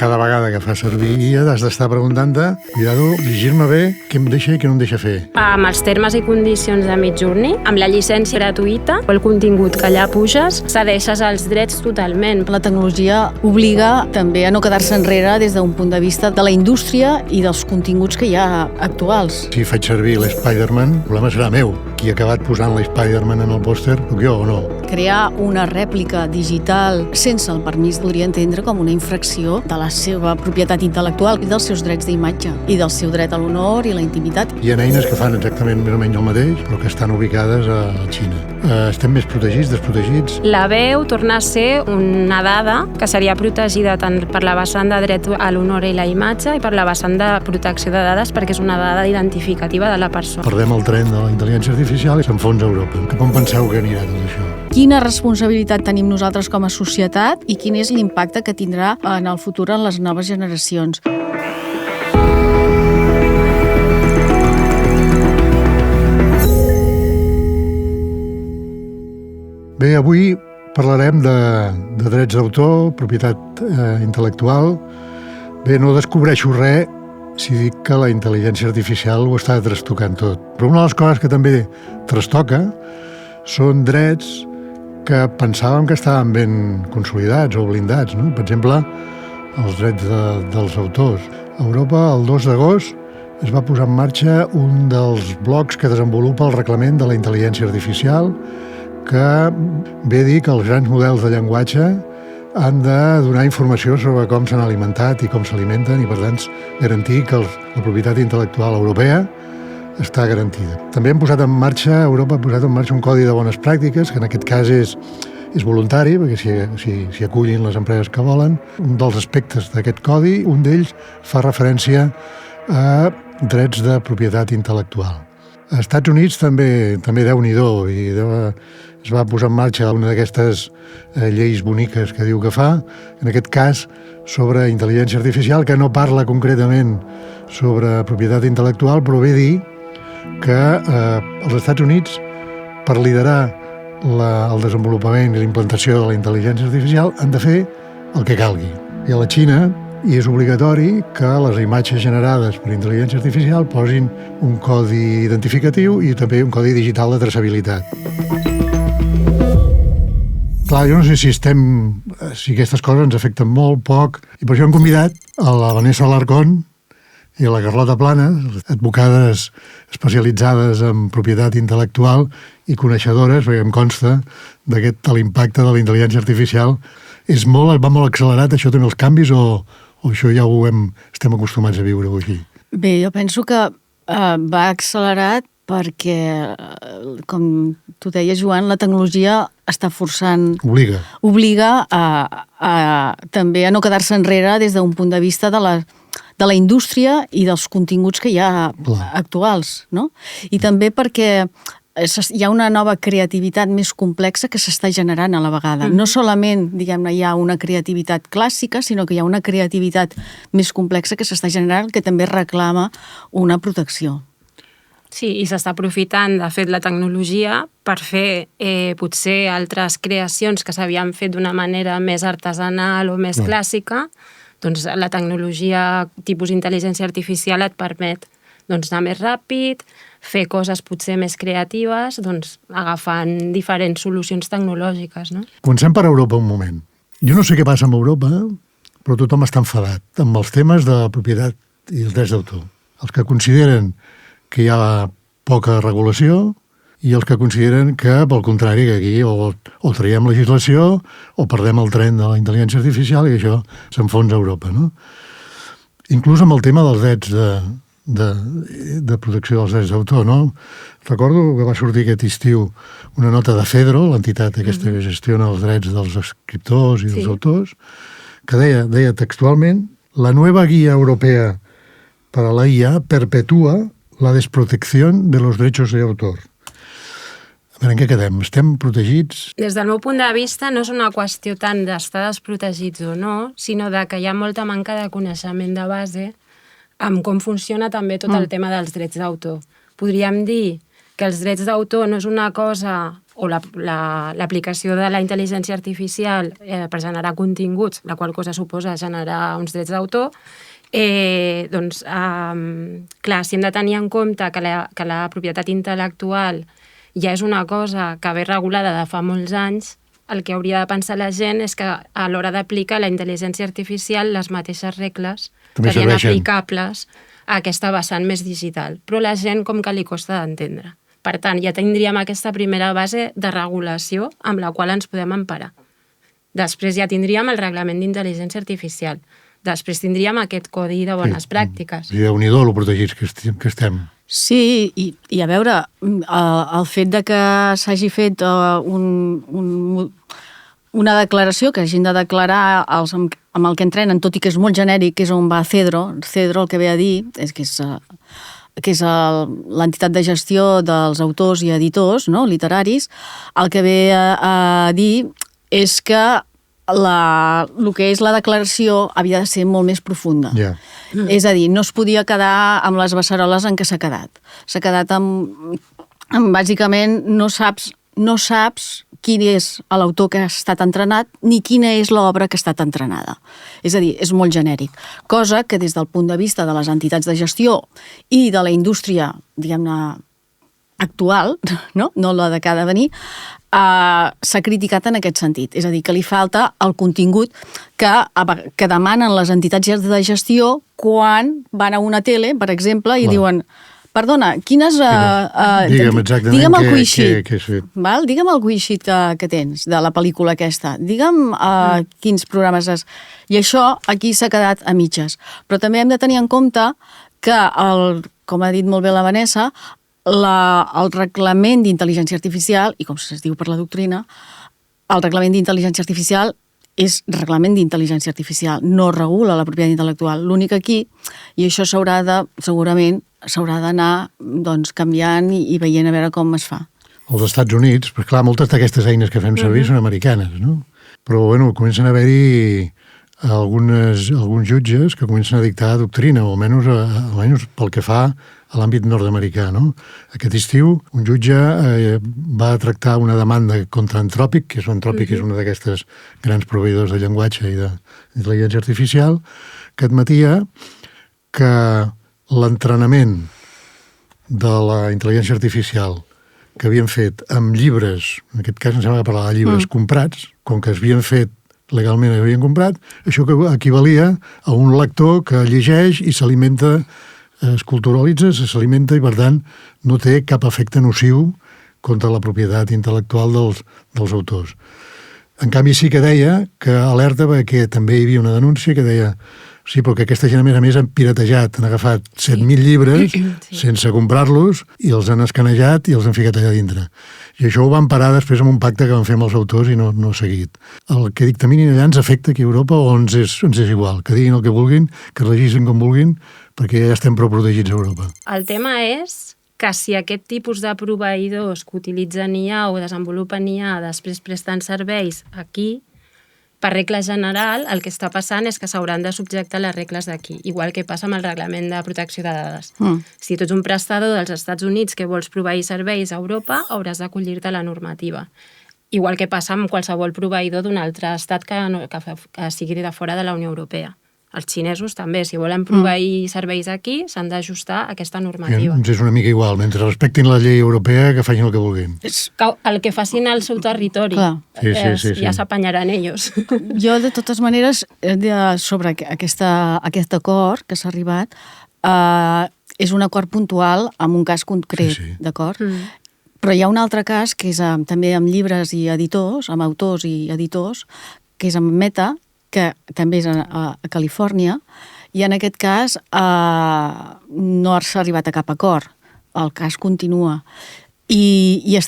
cada vegada que fa servir IA has d'estar preguntant-te, cuidado, llegir-me bé què em deixa i què no em deixa fer. Amb els termes i condicions de Midjourney, amb la llicència gratuïta, el contingut que allà puges, cedeixes els drets totalment. La tecnologia obliga també a no quedar-se enrere des d'un punt de vista de la indústria i dels continguts que hi ha actuals. Si faig servir l'Spider-Man, el problema serà meu. Qui ha acabat posant l'Spider-Man en el pòster, puc jo o no? Crear una rèplica digital sense el permís podria entendre com una infracció de la seva propietat intel·lectual i dels seus drets d'imatge i del seu dret a l'honor i la intimitat. Hi ha eines que fan exactament més o menys el mateix, però que estan ubicades a la Xina. Estem més protegits, desprotegits? La veu torna a ser una dada que seria protegida tant per la vessant de dret a l'honor i la imatge i per la vessant de protecció de dades perquè és una dada identificativa de la persona. Perdem el tren de la intel·ligència artificial i s'enfonsa Europa. Cap on penseu que anirà tot això? Quina responsabilitat tenim nosaltres com a societat i quin és l'impacte que tindrà en el futur en les noves generacions? Bé, avui parlarem de drets d'autor, propietat intel·lectual. Bé, no descobreixo res si dic que la intel·ligència artificial ho està trastocant tot. Però una de les coses que també trastoca són drets que pensàvem que estaven ben consolidats o blindats, no? Per exemple, els drets dels autors. A Europa, el 2 d'agost, es va posar en marxa un dels blocs que desenvolupa el reglament de la intel·ligència artificial, que ve a dir que els grans models de llenguatge han de donar informació sobre com s'han alimentat i com s'alimenten i, per tant, garantir que la propietat intel·lectual europea està garantida. També Europa ha posat en marxa un codi de bones pràctiques, que en aquest cas és voluntari, perquè s'hi acullin les empreses que volen. Un dels aspectes d'aquest codi, un d'ells fa referència a drets de propietat intel·lectual. Als Estats Units també Déu-n'hi-do, i es va posar en marxa una d'aquestes lleis boniques que diu que fa, en aquest cas sobre intel·ligència artificial, que no parla concretament sobre propietat intel·lectual, però ve a dir que als Estats Units, per liderar el desenvolupament i la implantació de la intel·ligència artificial, han de fer el que calgui. I a la Xina i és obligatori que les imatges generades per intel·ligència artificial posin un codi identificatiu i també un codi digital de traçabilitat. Clar, jo no sé si aquestes coses ens afecten molt, poc, i per això hem convidat a la Vanessa Alarcón i a la Carlota Planes, advocades especialitzades en propietat intel·lectual i coneixedores, perquè em consta de l'impacte de la intel·ligència artificial. Va molt accelerat, això també els canvis, o això ja estem acostumats a viure aquí? Bé, jo penso que va accelerat perquè, com tu deies, Joan, la tecnologia està forçant... Obliga també a no quedar-se enrere des d'un punt de vista de la indústria i dels continguts que hi ha actuals, no? I també perquè hi ha una nova creativitat més complexa que s'està generant a la vegada. No solament, diguem-ne, hi ha una creativitat clàssica, sinó que hi ha una creativitat més complexa que s'està generant que també reclama una protecció. Sí, i s'està aprofitant, de fet, la tecnologia per fer potser altres creacions que s'havien fet d'una manera més artesanal o més clàssica. Doncs la tecnologia tipus intel·ligència artificial et permet anar més ràpid, fer coses potser més creatives, agafant diferents solucions tecnològiques, no? Comencem per Europa un moment. Jo no sé què passa amb Europa, però tothom està enfadat amb els temes de propietat i els drets d'autor. Els que consideren que hi ha poca regulació i els que consideren que, pel contrari, que aquí o traiem legislació o perdem el tren de la intel·ligència artificial i això s'enfonsa a Europa, no? Inclús amb el tema dels drets de protecció dels drets d'autor, no? Recordo que va sortir aquest estiu una nota de Fedro, l'entitat aquesta que gestiona els drets dels escriptors i dels autors, que deia textualment: la nueva guía europea para la IA perpetúa la desprotección de los derechos de autor. A veure, en què quedem? Estem protegits? Des del meu punt de vista no és una qüestió tant d'estar desprotegits o no, sinó que hi ha molta manca de coneixement de base amb com funciona també tot el tema dels drets d'autor. Podríem dir que els drets d'autor no és una cosa o l'aplicació de la intel·ligència artificial per generar continguts, la qual cosa suposa generar uns drets d'autor, doncs, clar, si hem de tenir en compte que la propietat intel·lectual ja és una cosa que ve regulada de fa molts anys, el que hauria de pensar la gent és que a l'hora d'aplicar la intel·ligència artificial les mateixes regles serien aplicables a aquesta vessant més digital. Però la gent com que li costa d'entendre. Per tant, ja tindríem aquesta primera base de regulació amb la qual ens podem emparar. Després ja tindríem el reglament d'intel·ligència artificial. Després tindríem aquest codi de bones pràctiques. I Déu-n'hi-do lo protegits que estem. Sí, i a veure, el fet de que s'hagi fet una declaració, que hagin de declarar amb el que entrenen, tot i que és molt genèric, que és on va Cedro. Cedro el que ve a dir és que és l'entitat de gestió dels autors i editors, no?, literaris, el que ve a dir és que el que és la declaració havia de ser molt més profunda. Yeah. És a dir, no es podia quedar amb les beceroles en què s'ha quedat. S'ha quedat amb bàsicament, no saps quin és l'autor que ha estat entrenat ni quina és l'obra que ha estat entrenada. És a dir, és molt genèric. Cosa que des del punt de vista de les entitats de gestió i de la indústria, diguem-ne, actual, no la de cada venir, s'ha criticat en aquest sentit. És a dir, que li falta el contingut que demanen les entitats de gestió quan van a una tele, per exemple, i diuen: perdona, quines... Digue'm exactament digue'm el cuixit. Què has fet. Digue'm el cuixit que tens de la pel·lícula aquesta. Digue'm quins programes has... I això aquí s'ha quedat a mitges. Però també hem de tenir en compte que, com ha dit molt bé la Vanessa, el reglament d'intel·ligència artificial, i com es diu per la doctrina, el reglament d'intel·ligència artificial és reglament d'intel·ligència artificial, no regula la propietat intel·lectual. L'únic aquí, i això segurament s'haurà d'anar canviant i veient a veure com es fa. Als Estats Units, perquè clar, moltes d'aquestes eines que fem servir són americanes, no? Però, bueno, comencen a haver-hi alguns jutges que comencen a dictar doctrina, o almenys pel que fa a l'àmbit nord-americà, no? Aquest estiu, un jutge va tractar una demanda contra Anthropic, que és una d'aquestes grans proveïdors de llenguatge i d'intel·ligència artificial, que admetia que l'entrenament de la intel·ligència artificial que havien fet amb llibres, en aquest cas em sembla que parlava de llibres comprats, com que es havien fet legalment, havien comprat, això que equivalia a un lector que llegeix i s'alimenta, es culturalitza, s'alimenta i, per tant, no té cap efecte nociu contra la propietat intel·lectual dels autors. En canvi, sí que deia que alerta perquè també hi havia una denúncia que deia sí, però que aquesta gent, a més, han piratejat, han agafat 7.000 llibres sense comprar-los i els han escanejat i els han ficat allà dintre. I això ho van parar després amb un pacte que van fer amb els autors i no ha seguit. El que dictaminin allà ens afecta aquí a Europa o ens és igual, que diguin el que vulguin, que regissin com vulguin, perquè ja estem prou protegits a Europa. El tema és que si aquest tipus de proveïdors que utilitzen IA o desenvolupen IA després presten serveis aquí, per regla general, el que està passant és que s'hauran de subjectar les regles d'aquí, igual que passa amb el reglament de protecció de dades. Si tu ets un prestador dels Estats Units que vols proveir serveis a Europa, hauràs d'acollir-te a la normativa. Igual que passa amb qualsevol proveïdor d'un altre estat que sigui de fora de la Unió Europea. Els xinesos també, si volen proveir serveis aquí, s'han d'ajustar a aquesta normativa. Ens és una mica igual, mentre respectin la llei europea, que facin el que vulguin. El que facin al seu territori, ja s'apanyaran ells. Jo, de totes maneres, sobre aquest acord que s'ha arribat, és un acord puntual amb un cas concret, d'acord? Però hi ha un altre cas, que és també amb llibres i editors, amb autors i editors, que és amb Meta, que també és a Califòrnia, i en aquest cas no s'ha arribat a cap acord. El cas continua. I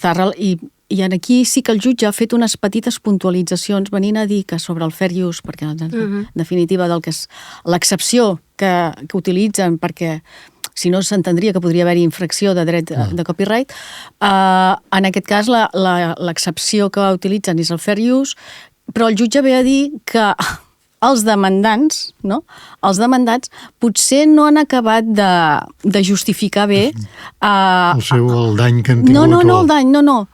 aquí sí que el jutge ha fet unes petites puntualitzacions venint a dir que sobre el fair use, perquè en definitiva del que és l'excepció que utilitzen, perquè si no s'entendria que podria haver-hi infracció de dret de copyright, en aquest cas l'excepció que utilitzen és el fair use, però el jutge ve a dir que els demandants, no? Els demandats potser no han acabat de justificar bé... el dany que han tingut. No, el dany, no.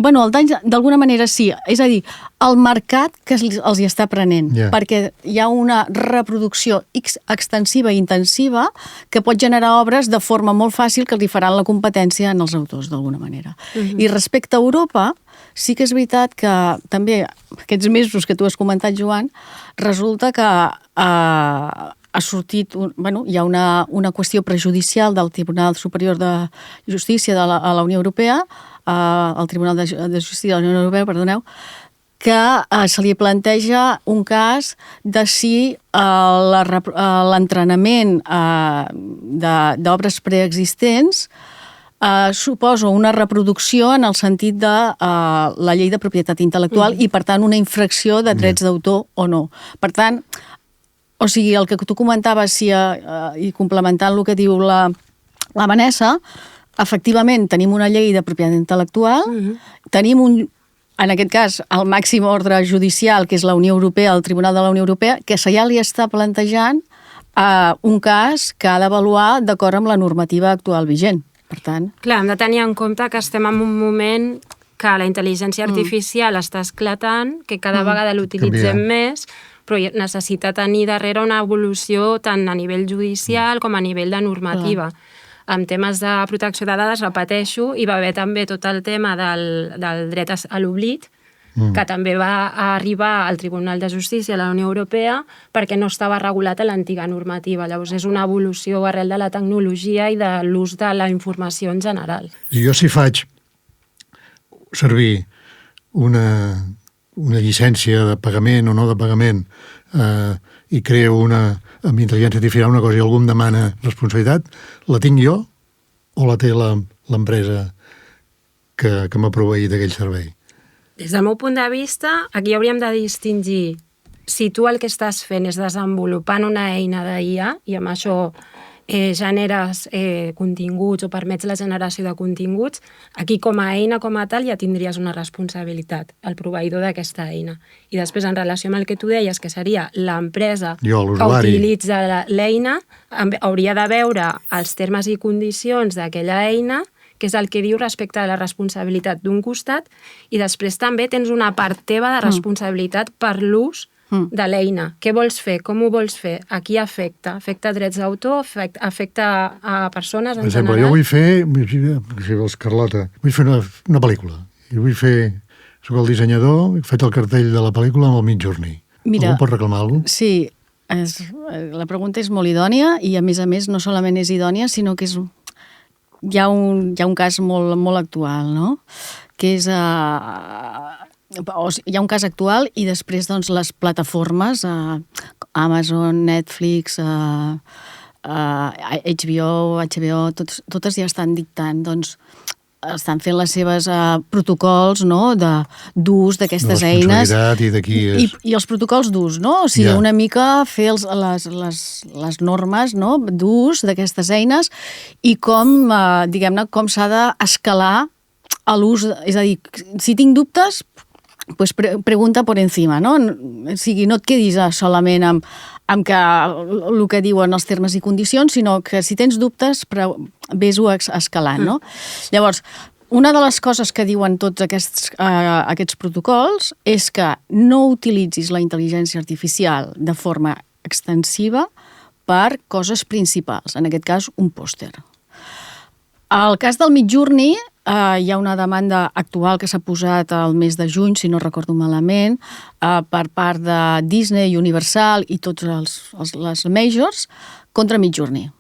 Bueno, el dany d'alguna manera sí, és a dir, el mercat que els hi està prenent, perquè hi ha una reproducció extensiva i intensiva que pot generar obres de forma molt fàcil que li faran la competència en els autors, d'alguna manera. I respecte a Europa, sí que és veritat que també aquests mesos que tu has comentat, Joan, resulta que ha sortit, hi ha una qüestió prejudicial del Tribunal Superior de Justícia de la Unió Europea, el Tribunal de Justícia de la Unió Europea, perdoneu, que se li planteja un cas de si l'entrenament d'obres preexistents suposa una reproducció en el sentit de la llei de propietat intel·lectual i, per tant, una infracció de drets d'autor o no. Per tant, o sigui, el que tu comentaves i complementant el que diu la Vanessa, efectivament, tenim una llei de propietat intel·lectual, tenim en aquest cas, el màxim ordre judicial, que és la Unió Europea, el Tribunal de la Unió Europea, que ja li està plantejant un cas que ha d'avaluar d'acord amb la normativa actual vigent. Per tant... Clar, hem de tenir en compte que estem en un moment que la intel·ligència artificial està esclatant, que cada vegada l'utilitzem més, però necessita tenir darrere una evolució tant a nivell judicial com a nivell de normativa. En temes de protecció de dades, repeteixo, hi va haver també tot el tema del dret a l'oblit, que també va arribar al Tribunal de Justícia de la Unió Europea perquè no estava regulat a l'antiga normativa. Llavors és una evolució arrel de la tecnologia i de l'ús de la informació en general. Jo si faig servir una llicència de pagament o no de pagament i creo amb intel·ligència artificial una cosa i algú em demana responsabilitat, la tinc jo o la té l'empresa que m'ha proveït aquell servei? Des del meu punt de vista, aquí hauríem de distingir si tu el que estàs fent és desenvolupant una eina d'IA i amb això generes continguts o permets la generació de continguts, aquí com a eina com a tal ja tindries una responsabilitat, el proveïdor d'aquesta eina. I després, en relació amb el que tu deies, que seria l'empresa que utilitza l'eina, hauria de veure els termes i condicions d'aquella eina, que és el que diu respecte a la responsabilitat d'un costat, i després també tens una part teva de responsabilitat per l'ús de l'eina. Què vols fer? Com ho vols fer? A qui afecta? Afecta drets d'autor? Afecta a persones en general? Per exemple, jo vull fer, si vols, Carlota, vull fer una pel·lícula. I vull fer, soc el dissenyador, he fet el cartell de la pel·lícula amb el Midjourney. Algú pot reclamar alguna cosa? Sí, la pregunta és molt idònia i, a més, no solament és idònia, sinó que hi ha un cas molt actual, no? Que és... hi ha un cas actual i després doncs, les plataformes, Amazon, Netflix, HBO, totes ja estan dictant, doncs, estan fent les seves protocols d'ús d'aquestes eines. I els protocols d'ús, no? O sigui, una mica fer les normes d'ús d'aquestes eines i com, diguem-ne, com s'ha d'escalar a l'ús. És a dir, si tinc dubtes, pues pregunta por encima, no? O sigui, no et quedis solament amb que el que diuen els termes i condicions, sinó que si tens dubtes, ves-ho escalant, no? Llavors, una de les coses que diuen tots aquests protocols és que no utilitzis la intel·ligència artificial de forma extensiva per coses principals, en aquest cas, un pòster. Al cas del Midjourney, hi ha una demanda actual que s'ha posat al mes de juny, si no recordo malament, per part de Disney, Universal i tots les majors contra Midjourney.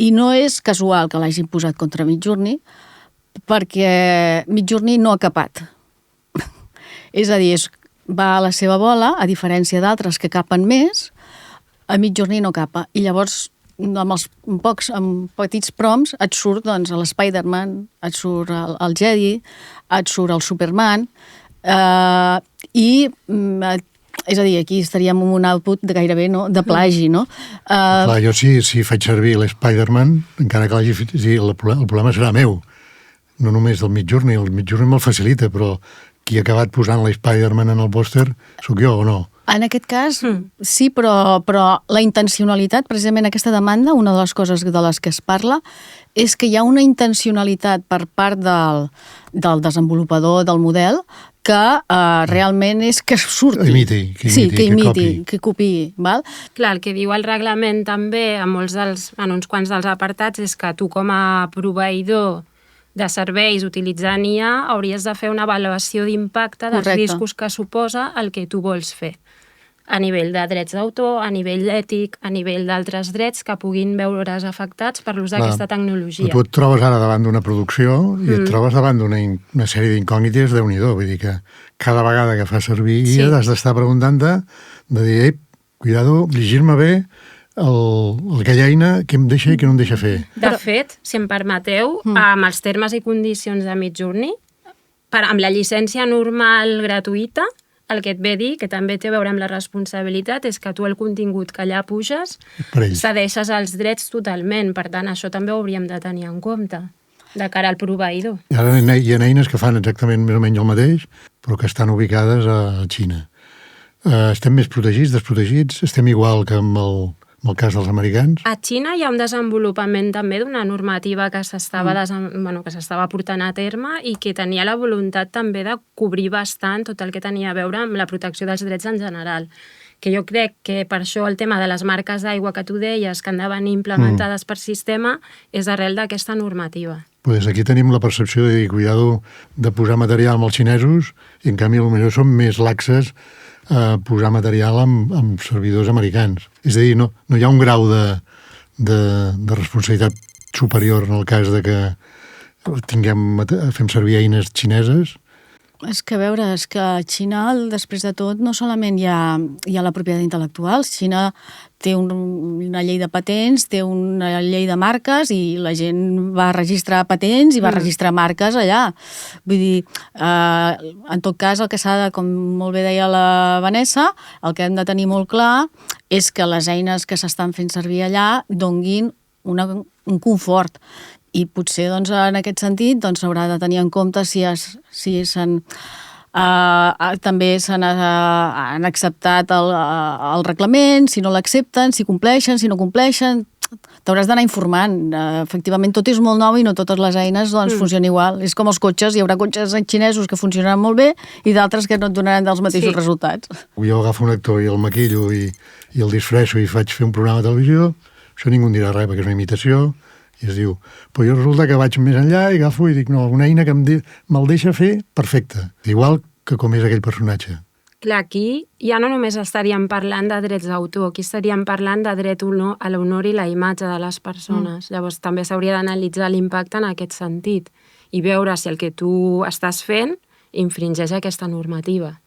I no és casual que l'hagin posat contra Midjourney, perquè Midjourney no ha capat. És a dir, va a la seva bola, a diferència d'altres que capen més, a Midjourney no capa. I llavors, amb petits prompts, et surt l'Spider-Man, et surt el Jedi, et surt el Superman, i és a dir, aquí estaríem en un output gairebé de plagi, no? Clar, jo si faig servir l'Spider-Man, encara que l'hagi fet, el problema serà meu, no només del Midjourney. El Midjourney me'l facilita, però qui ha acabat posant l'Spider-Man en el pòster sóc jo o no? En aquest cas, sí, però la intencionalitat, precisament aquesta demanda, una de les coses de les que es parla, és que hi ha una intencionalitat per part del desenvolupador del model que realment és que surti. Que imiti, que copiï. Val? Clar, el que diu el reglament també en uns quants dels apartats és que tu com a proveïdor de serveis utilitzant IA hauries de fer una avaluació d'impacte dels riscos que suposa el que tu vols fer. A nivell de drets d'autor, a nivell ètic, a nivell d'altres drets que puguin veure's afectats per l'ús d'aquesta tecnologia. Tu et trobes ara davant d'una producció i et trobes davant d'una sèrie d'incògnites déu-n'hi-do. Vull dir que cada vegada que fas servir IA has d'estar preguntant-te, de dir, cuidado, llegir-me bé aquella eina que em deixa i que no em deixa fer. De fet, si em permeteu, amb els termes i condicions de Midjourney, amb la llicència normal gratuïta, el que et ve dir, que també té a veure amb la responsabilitat, és que tu el contingut que allà puges cedeixes els drets totalment. Per tant, això també ho hauríem de tenir en compte de cara al proveïdor. I ara hi ha eines que fan exactament més o menys el mateix, però que estan ubicades a Xina. Estem més protegits, desprotegits? Estem igual que amb el cas dels americans? A Xina hi ha un desenvolupament també d'una normativa que s'estava portant a terme i que tenia la voluntat també de cobrir bastant tot el que tenia a veure amb la protecció dels drets en general. Que jo crec que per això el tema de les marques d'aigua que tu deies que han de venir implementades per sistema és arrel d'aquesta normativa. Pues aquí tenim la percepció de dir, cuidado, de posar material amb els xinesos i en canvi potser som més laxes a posar material amb servidors americans. És a dir, no hi ha un grau de responsabilitat superior en el cas de que fem servir eines xineses. És que, a veure, a Xina, després de tot, no solament hi ha la propietat intel·lectual. Xina té una llei de patents, té una llei de marques i la gent va registrar patents i va registrar marques allà. Vull dir, en tot cas, el que s'ha de, com molt bé deia la Vanessa, el que hem de tenir molt clar és que les eines que s'estan fent servir allà donguin un confort. I potser, doncs, en aquest sentit, s'haurà de tenir en compte si també han acceptat el reglament, si no l'accepten, si compleixen, si no compleixen. T'hauràs d'anar informant. Efectivament, tot és molt nou i no totes les eines funcionen igual. És com els cotxes, hi haurà cotxes xinesos que funcionaran molt bé i d'altres que no et donaran dels mateixos resultats. Jo agafo un actor i el maquillo i el disfresso i faig fer un programa de televisió, això ningú en dirà res perquè és una imitació. I es diu, però jo resulta que vaig més enllà i agafo i dic, no, una eina que me'l deixa fer, perfecte. Igual que com és aquell personatge. Clar, aquí ja no només estaríem parlant de drets d'autor, aquí estaríem parlant de dret a l'honor i la imatge de les persones. Llavors també s'hauria d'analitzar l'impacte en aquest sentit i veure si el que tu estàs fent infringeix aquesta normativa.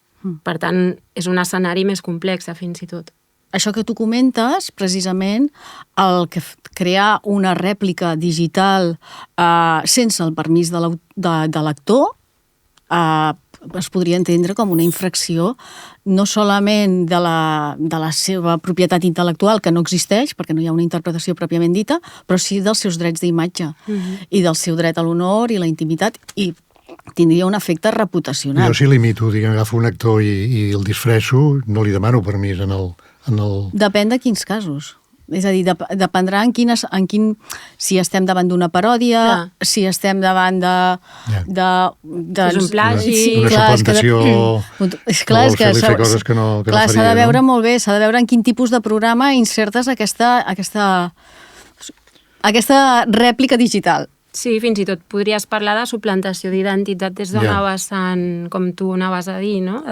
Per tant, és un escenari més complex, fins i tot. Això que tu comentes, precisament, el que crear una rèplica digital sense el permís de l'actor es podria entendre com una infracció no solament de la seva propietat intel·lectual, que no existeix, perquè no hi ha una interpretació pròpiament dita, però sí dels seus drets d'imatge i del seu dret a l'honor i la intimitat, i tindria un efecte reputacional. Jo si l'imito, agafo un actor i el disfresso, no li demano permís en el... Depèn de quins casos. És a dir, dependrà si estem davant d'una paròdia, si estem davant és un plagi, una suplantació, clar, és que fer coses que no faria. S'ha de veure molt bé, s'ha de veure en quin tipus de programa insertes aquesta rèplica digital. Sí, fins i tot podries parlar de suplantació d'identitat des d'una vessant, com tu anaves a dir, no?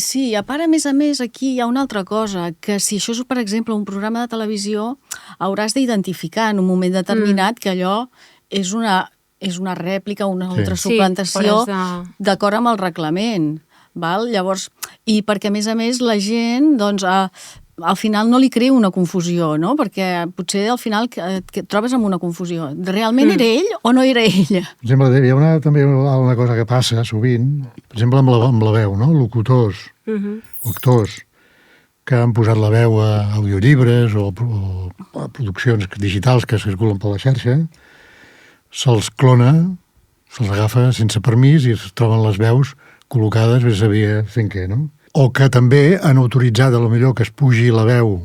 Sí, a part, a més, aquí hi ha una altra cosa, que si això és, per exemple, un programa de televisió, hauràs d'identificar en un moment determinat que allò és una rèplica, una altra suplantació d'acord amb el reglament. Val? Llavors, i perquè, a més, la gent, doncs, al final no li crea una confusió, no? Perquè potser al final et trobes amb una confusió. Realment era ell o no era ella? Per exemple, hi ha també una cosa que passa sovint, per exemple, amb la veu, no? Locutors o actors que han posat la veu a audiollibres o a produccions digitals que circulen per la xarxa, se'ls clona, se'ls agafa sense permís i es troben les veus col·locades, bé sabia fent què, no? O que també han autoritzat a lo millor que es pugi la veu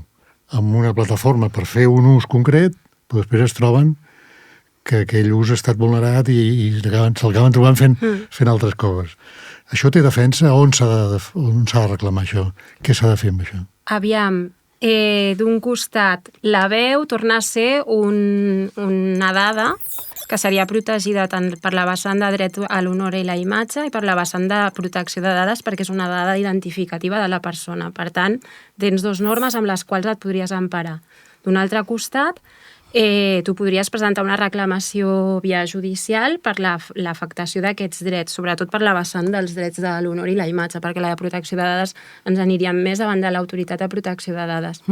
en una plataforma per fer un ús concret, però després es troben que aquell ús ha estat vulnerat i se'l acaben trobant fent altres coses. Això té defensa? On s'ha de reclamar això? Què s'ha de fer amb això? Aviam, d'un costat, la veu torna a ser una dada que seria protegida tant per la vessant de dret a l'honor i la imatge i per la vessant de protecció de dades perquè és una dada identificativa de la persona. Per tant, tens dues normes amb les quals et podries emparar. D'un altre costat, tu podries presentar una reclamació via judicial per l'afectació d'aquests drets, sobretot per la vessant dels drets de l'honor i la imatge, perquè la de protecció de dades ens aniríem més davant de l'autoritat de protecció de dades.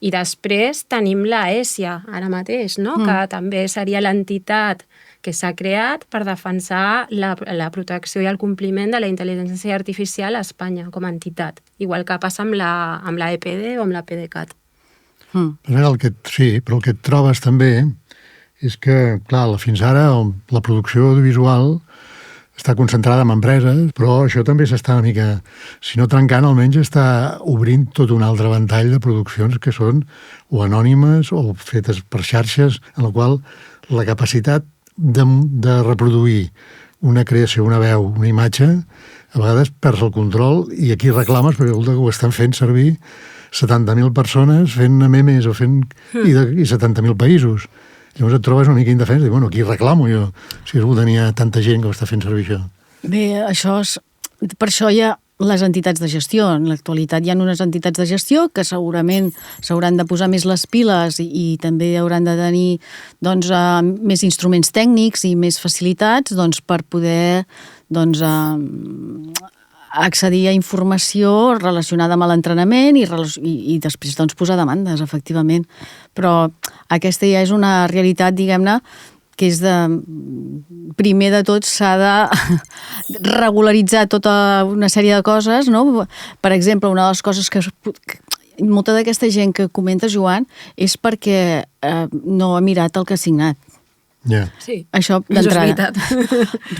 I després tenim la ESIA, ara mateix, no? Que també seria l'entitat que s'ha creat per defensar la protecció i el compliment de la intel·ligència artificial a Espanya com a entitat, igual que passa amb la EPD o amb la PDeCAT. Sí, però el que et trobes també és que, clar, fins ara la producció audiovisual està concentrada en empreses, però això també s'està una mica, si no trencant, almenys està obrint tot un altre ventall de produccions que són o anònimes o fetes per xarxes, en la qual la capacitat de reproduir una creació, una veu, una imatge, a vegades perds el control i aquí reclames perquè ho estan fent servir 70.000 persones fent memes o fent i 70.000 països. Llavors et trobes una mica indefens i bueno, aquí reclamo jo, si algú tenia tanta gent que ho està fent servir això. Bé, per això hi ha les entitats de gestió. En l'actualitat hi ha unes entitats de gestió que segurament s'hauran de posar més les piles i també hauran de tenir més instruments tècnics i més facilitats per poder accedir a informació relacionada amb l'entrenament i després posar demandes, efectivament. Però aquesta ja és una realitat, diguem-ne, que és primer de tot s'ha de regularitzar tota una sèrie de coses, no? Per exemple, una de les coses que molta d'aquesta gent que comenta, Joan, és perquè no ha mirat el que ha signat. Yeah. Sí, això d'entrada.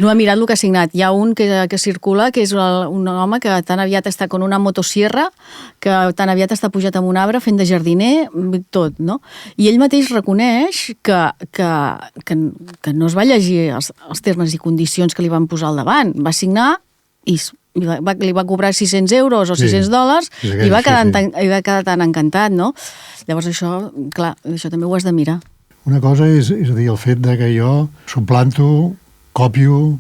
No ha mirat el que ha signat. Hi ha un que circula, que és un home que tan aviat està con una motosierra, que tan aviat està pujat en un arbre fent de jardiner, tot, no? I ell mateix reconeix que no es va llegir els termes i condicions que li van posar al davant. Va signar i li va cobrar 600 euros o $600 i va quedar tan encantat, no? Llavors això, clar, això també ho has de mirar. Una cosa és a dir, el fet de que jo suplanto, copio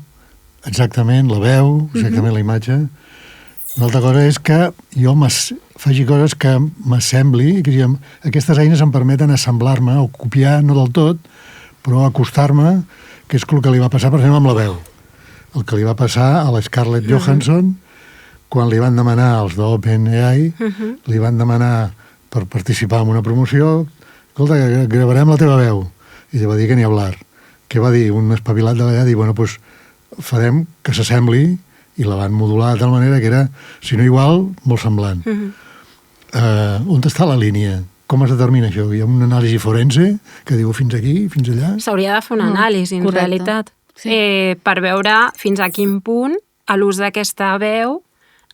exactament la veu, exactament la imatge. Una altra cosa és que jo faci coses que m'assembli, que aquestes eines em permeten assemblar-me o copiar, no del tot, però acostar-me, que és el que li va passar, per exemple, amb la veu. El que li va passar a la Scarlett Johansson, quan li van demanar els d'OpenAI, li van demanar per participar en una promoció, escolta, gravarem la teva veu. I ella va dir que ni hablar. Què va dir? Un espavilat d'allà, dir, bueno, doncs farem que s'assembli, i la van modular de tal manera que era, si no igual, molt semblant. On està la línia? Com es determina això? Hi ha una anàlisi forense que diu fins aquí, fins allà? S'hauria de fer una anàlisi, en realitat, per veure fins a quin punt l'ús d'aquesta veu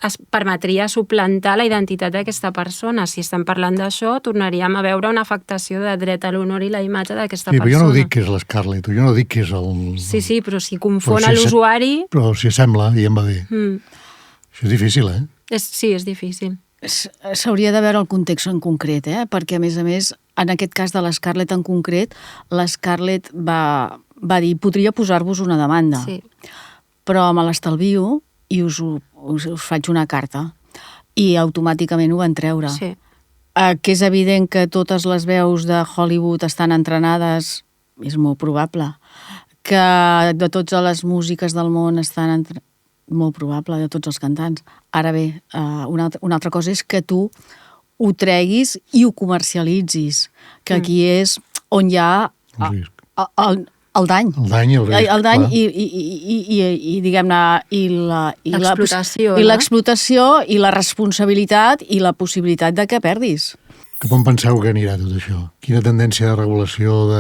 es permetria suplantar la identitat d'aquesta persona. Si estem parlant d'això, tornaríem a veure una afectació de dret a l'honor i la imatge d'aquesta persona. Sí, però jo no dic que és l'Scarlett, jo no dic que és el... Sí, però si confon l'usuari... Però si sembla i em va bé. Això és difícil, Sí, és difícil. S'hauria de veure el context en concret, perquè, a més, en aquest cas de l'Scarlett en concret, l'Scarlett va dir, podria posar-vos una demanda, però me l'estalvio i us faig una carta. I automàticament ho van treure. Sí. Que és evident que totes les veus de Hollywood estan entrenades, és molt probable. Que de totes les músiques del món estan molt probable, de tots els cantants. Ara bé, una altra cosa és que tu ho treguis i ho comercialitzis, que aquí és on hi ha el dany. El dany i diguem-ne, l'explotació i la responsabilitat i la possibilitat de que perdis. Cap on penseu que anirà tot això? Quina tendència de regulació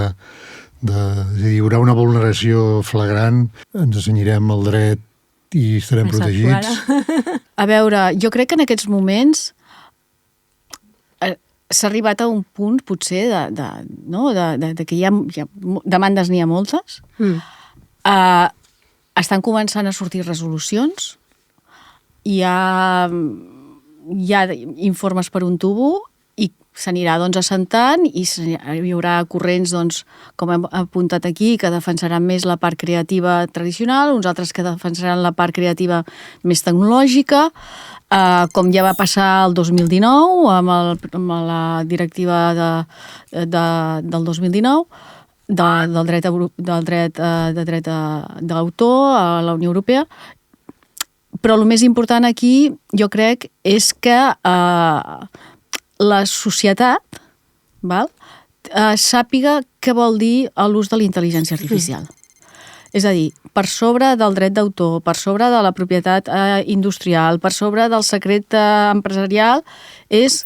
hi haurà una vulneració flagrant? Ens assenyirem el dret i estarem protegits. A veure, jo crec que en aquests moments s'ha arribat a un punt, potser, de que hi ha demandes, n'hi ha moltes. Estan començant a sortir resolucions. Hi ha informes per un tubo i s'anirà assentant i hi haurà corrents, com hem apuntat aquí, que defensaran més la part creativa tradicional, uns altres que defensaran la part creativa més tecnològica, com ja va passar el 2019 amb la directiva del 2019 del dret d'autor a la Unió Europea. Però el més important aquí, jo crec, és que la societat sàpiga què vol dir l'ús de la intel·ligència artificial. És a dir, per sobre del dret d'autor, per sobre de la propietat industrial, per sobre del secret empresarial, és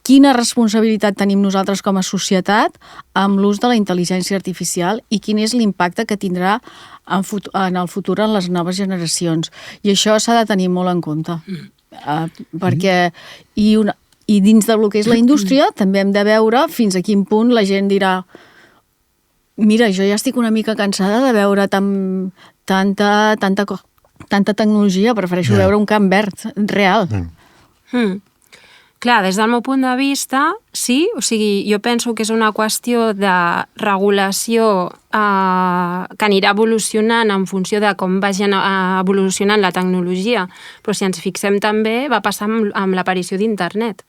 quina responsabilitat tenim nosaltres com a societat amb l'ús de la intel·ligència artificial i quin és l'impacte que tindrà en el futur en les noves generacions. I això s'ha de tenir molt en compte. Perquè i dins del que és la indústria també hem de veure fins a quin punt la gent dirà mira, jo ja estic una mica cansada de veure tanta tecnologia, prefereixo veure un camp verd real. Clar, des del meu punt de vista, sí, o sigui, jo penso que és una qüestió de regulació que anirà evolucionant en funció de com vagi evolucionant la tecnologia, però si ens fixem també va passar amb l'aparició d'Internet.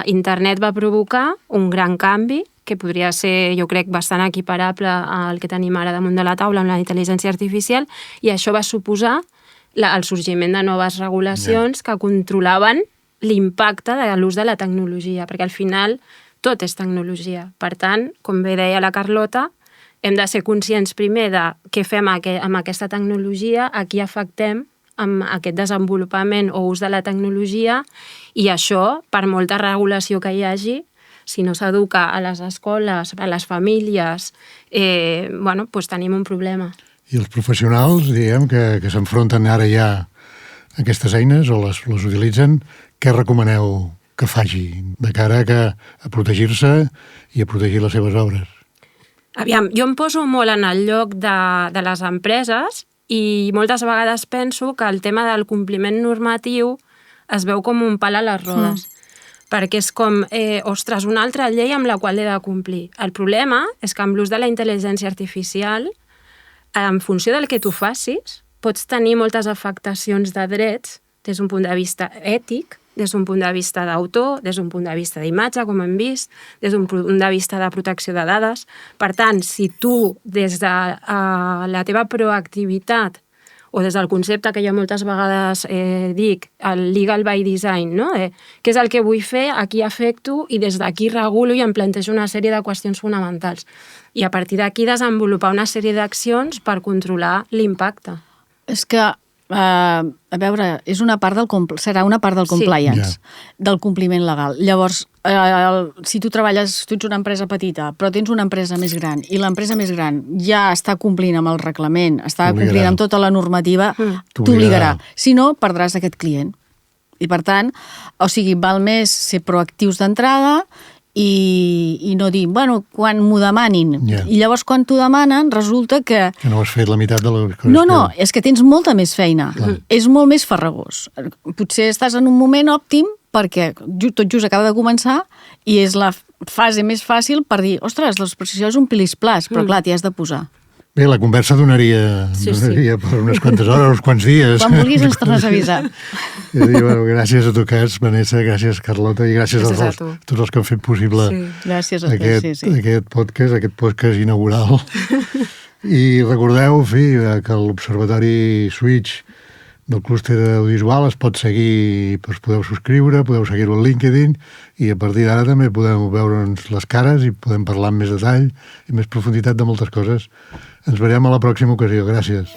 Internet va provocar un gran canvi que podria ser, jo crec, bastant equiparable al que tenim ara damunt de la taula amb la intel·ligència artificial, i això va suposar el sorgiment de noves regulacions que controlaven l'impacte de l'ús de la tecnologia, perquè al final tot és tecnologia. Per tant, com bé deia la Carlota, hem de ser conscients primer de què fem amb aquesta tecnologia, a qui afectem amb aquest desenvolupament o ús de la tecnologia, i això, per molta regulació que hi hagi, si no s'educa a les escoles, a les famílies, doncs tenim un problema. I els professionals, diguem, que s'enfronten ara ja a aquestes eines o les utilitzen, què recomaneu que faci de cara a protegir-se i a protegir les seves obres? Aviam, jo em poso molt en el lloc de les empreses i moltes vegades penso que el tema del compliment normatiu es veu com un pal a les rodes. Perquè és com, ostres, una altra llei amb la qual he de complir. El problema és que amb l'ús de la intel·ligència artificial, en funció del que tu facis, pots tenir moltes afectacions de drets des d'un punt de vista ètic, des d'un punt de vista d'autor, des d'un punt de vista d'imatge, com hem vist, des d'un punt de vista de protecció de dades. Per tant, si tu, des de la teva proactivitat, o des del concepte que jo moltes vegades dic, el legal by design, no? Què és el que vull fer, a qui afecto, i des d'aquí regulo i em plantejo una sèrie de qüestions fonamentals. I a partir d'aquí desenvolupar una sèrie d'accions per controlar l'impacte. És que, a veure, serà una part del compliance, del compliment legal. Llavors, si tu ets una empresa petita, però tens una empresa més gran, i l'empresa més gran ja està complint amb el reglament, està complint amb tota la normativa, t'obligarà. Si no, perdràs aquest client. I per tant, val més ser proactius d'entrada i no dir, quan m'ho demanin. I llavors, quan t'ho demanen, resulta que no has fet la meitat de les coses. No, és que tens molta més feina. És molt més farragós. Potser estàs en un moment òptim perquè tot just acaba de començar i és la fase més fàcil per dir, ostres, l'exposició és un pilis-plas, però clar, t'hi has de posar. Bé, la conversa donaria per unes quantes hores, uns quants dies. Quan vulguis ens tornes a avisar. Gràcies a tu, Vanessa, gràcies, Carlota, i gràcies a tots els que han fet possible aquest podcast inaugural. I recordeu, que l'Observatori Switch del clúster audiovisual es pot seguir, us podeu subscriure, podeu seguir-ho al LinkedIn, i a partir d'ara també podeu veure'ns les cares i podem parlar amb més detall i més profunditat de moltes coses. Ens veurem a la pròxima ocasió. Gràcies.